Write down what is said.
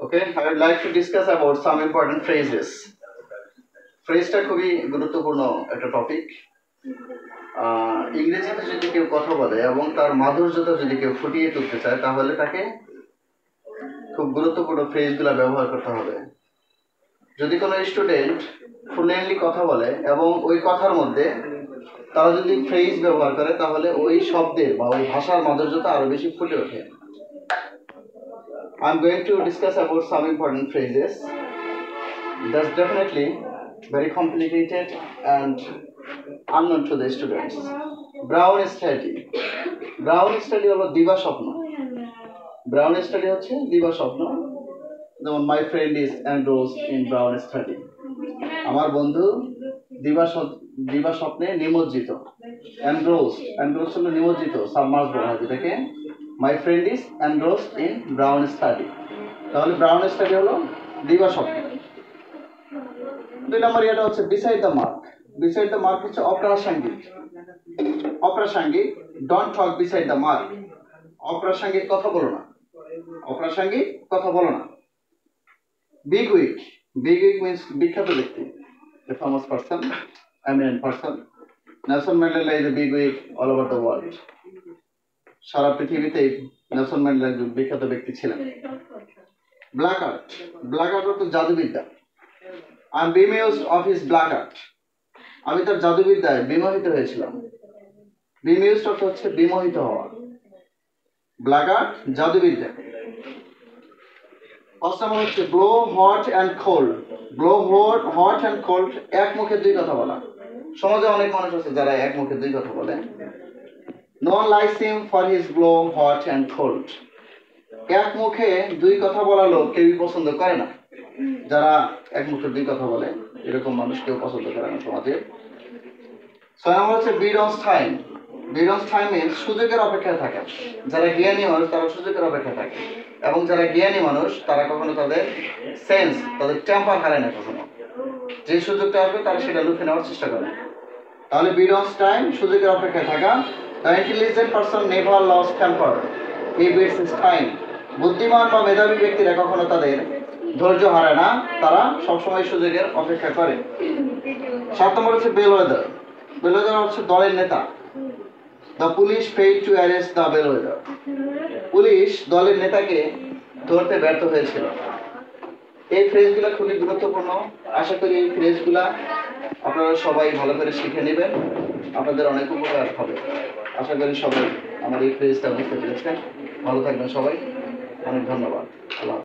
Okay, I would like to discuss about some important phrases. ফ্রেজটা খুবই গুরুত্বপূর্ণ একটা topic. ইংরেজিতে যদি কেউ কথা বলে এবং তার মাধুর্যতা যদি কেউ ফুটিয়ে তুলতে চায় তাহলে তাকে খুব গুরুত্বপূর্ণ ফ্রেজগুলো ব্যবহার করতে হবে। যদি কোনো স্টুডেন্ট ফ্লুয়েন্টলি কথা বলে এবং ওই কথার মধ্যে তারা যদি ফ্রেজ ব্যবহার করে তাহলে ওই শব্দের বা ওই ভাষার মাধুর্যতা আরো বেশি ফুটে ওঠে। I'm going to discuss about some important phrases. That's definitely very complicated and unknown to the students. Brown study. Brown study হলো দিবা স্বপ্ন। Brown study হচ্ছে দিবা স্বপ্ন। যেমন my friend is engrossed in brown study. আমার বন্ধু দিবা স্বপ্নে নিমজ্জিত। Engrossed হলো নিমজ্জিত, সাবমার্জড বলা হয় যেটাকে। My friend is engrossed in brown study. তাহলে brown study হলো দিবা স্বপ্ন। দুই নম্বর এটা হচ্ছে beside the mark. Beside the mark হচ্ছে অপ্রাসঙ্গিক। অপ্রাসঙ্গিক, don't talk beside the mark. অপ্রাসঙ্গিক কথা বলো না। অপ্রাসঙ্গিক কথা বলো না। Big wig. Big wig means বিখ্যাত ব্যক্তি, a famous person, eminent person. Nelson Mandela is a big wig all over the world. সারা পৃথিবীতে নেলসন ম্যান্ডেলা একজন বিখ্যাত ব্যক্তি ছিলেন। Black art. ব্ল্যাক আর্ট হচ্ছে জাদুবিদ্যা। I am bemused of his black art. আমি তার জাদুবিদ্যায় বিমোহিত হয়েছিলাম। bemused অর্থ হচ্ছে বিমোহিত হওয়া। ব্ল্যাক আর্ট জাদুবিদ্যা। ফার্স্ট নাম্বার হচ্ছে blow hot and cold. blow hot and cold এক মুখে দুই কথা বলা। সমাজে অনেক মানুষ আছে যারা এক মুখে দুই কথা বলে। No one likes him for his blow hot and cold. এক মুখে দুই কথা বলা লোক কেউই পছন্দ করে না। যারা এক মুখে দুই কথা বলে এরকম মানুষ কেউ পছন্দ করে না সমাজে। ছয় নম্বর হচ্ছে bid on time. bid on time means সুযোগের অপেক্ষায় থাকে। যারা জ্ঞানী মানুষ তারা সুযোগের অপেক্ষায় থাকে এবং যারা জ্ঞানী মানুষ তারা কখনো তাদের সেন্স, তাদের টেম্পার হারায় না কখনো। যে সুযোগটা আসবে তারা সেটা লুফে নেওয়ার চেষ্টা করে। তাহলে bid on time সুযোগের অপেক্ষায় থাকা। The intelligent person never lost temper. He bids his time. বুদ্ধিমান বা মেধাবী ব্যক্তিরা কখনো তাদের ধৈর্য হারায় না, তারা সবসময় সুযোগের অপেক্ষা করে। 7 নম্বর হচ্ছে bellwether. bellwether হচ্ছে দলের নেতা। The police failed to arrest the bellwether. Police দলের নেতাকে ধরতে ব্যর্থ হয়েছিল। এই ফ্রেজগুলো খুবই গুরুত্বপূর্ণ। আশা করি এই ফ্রেজগুলা আপনারা সবাই ভালো করে শিখে নেবেন, আপনাদের অনেক উপকার হবে। আশা করি সবাই আমার এই ফ্রেজটা বুঝতে পেরেছেন। ভালো থাকবেন সবাই, অনেক ধন্যবাদ। আল্লাহ।